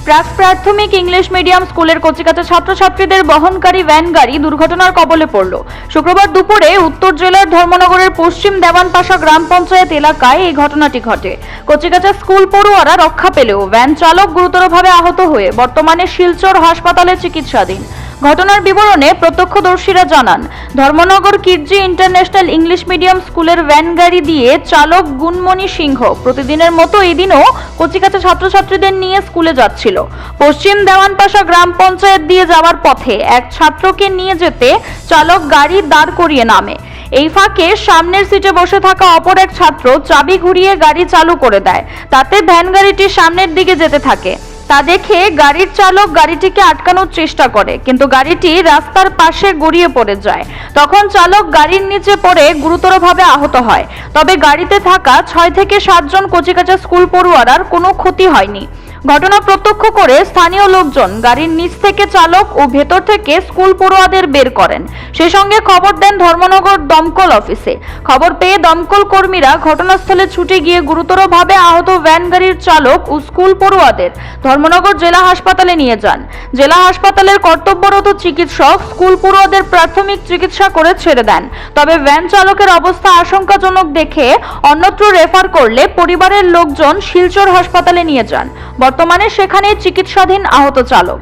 প্রাক প্রাথমিক English medium স্কুলের কচিকাঁচা ছাত্রছাত্রীদের বহনকারী ভ্যান গাড়ি দুর্ঘটনার কবলে পড়ল। শুক্রবার দুপুরে উত্তর জেলার ধর্মনগরের পশ্চিম দেওয়ানপাশা গ্রাম পঞ্চায়েত এলাকায় এই ঘটনাটি ঘটে। কচিকাঁচা স্কুল পড়ুয়ারা রক্ষা পেলেও ভ্যান চালক গুরুতরভাবে আহত হয়ে বর্তমানে শিলচর হাসপাতালে চিকিৎসাধীন। ঘটনার বিবরণে প্রত্যক্ষদর্শীরা জানান, Dharmanagar Kidzee international English medium স্কুলের ভ্যান গাড়ি দিয়ে চালক গুণমণি সিংহ প্রতিদিনের মতো এদিনও কচিকাঁচা ছাত্রছাত্রীদের নিয়ে স্কুলে যাচ্ছিল। পশ্চিম দেওয়ানপাশা গ্রাম পঞ্চায়েত দিয়ে যাওয়ার পথে এক ছাত্রকে নিয়ে যেতে চালক গাড়ি দাঁড় করিয়ে নামে। এই ফাঁকে সামনের সিটে বসে থাকা অপর এক ছাত্র চাবি ঘুরিয়ে গাড়ি চালু করে দেয়। তাতে ভ্যান গাড়িটি সামনের দিকে যেতে থাকে। তা দেখে গাড়ির চালক গাড়িটিকে আটকানোর চেষ্টা করে, কিন্তু গাড়িটি রাস্তার পাশে গড়িয়ে পড়ে যায়। তখন চালক গাড়ির নিচে পড়ে গুরুতরভাবে আহত হয়। তবে গাড়িতে থাকা 6 থেকে 7 জন কচিকাঁচা স্কুল পড়ুয়ার কোনো ক্ষতি হয়নি। ঘটনা প্রত্যক্ষ করে স্থানীয় লোকজন গাড়ির নিচ থেকে চালক ও ভেতর থেকে স্কুল পড়ুয়াদের বের করেন। সেই সঙ্গে খবর দেন ধর্মনগর দমকল অফিসে। খবর পেয়ে দমকল কর্মীরা ঘটনাস্থলে ছুটে গিয়ে গুরুতরভাবে আহত ভ্যান গাড়ির চালক ও স্কুল পড়ুয়াদের ধর্মনগর জেলা হাসপাতালে নিয়ে যান। জেলা হাসপাতালের কর্তব্যরত চিকিৎসক স্কুল পড়ুয়াদের প্রাথমিক চিকিৎসা করে ছেড়ে দেন। তবে ভ্যান চালকের অবস্থা আশঙ্কাজনক দেখে অন্যত্র রেফার করলে পরিবারের লোকজন শিলচর হাসপাতালে নিয়ে যান। বর্তমানে সেখানে চিকিৎসাধীন আহত চালক।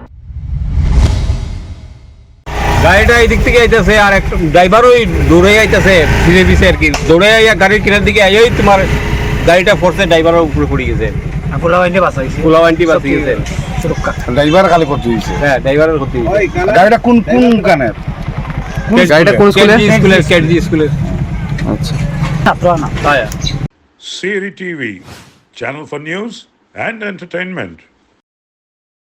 গাড়িটা এই দিক থেকে আইতেছে আর একটা ড্রাইভারও দৌড়ে আইতেছে ধীরে ধীরে আর কি, দৌড়ে আইয়া গাড়ির কিনার দিকে আইয়াই তোমার গাড়িটা ফোর্সে ড্রাইভারের উপরে পড়ে গেছে। পোলাওয়ান্টি বাঁচি গেছে। ড্রাইভার খালি করতে দিয়েছে। হ্যাঁ, ড্রাইভারের ক্ষতি হয়েছে। গাড়িটা কোন কানের? গাড়িটা কোন স্কুলের? কেডজি স্কুলের। আচ্ছা। Siri TV, channel for news and entertainment.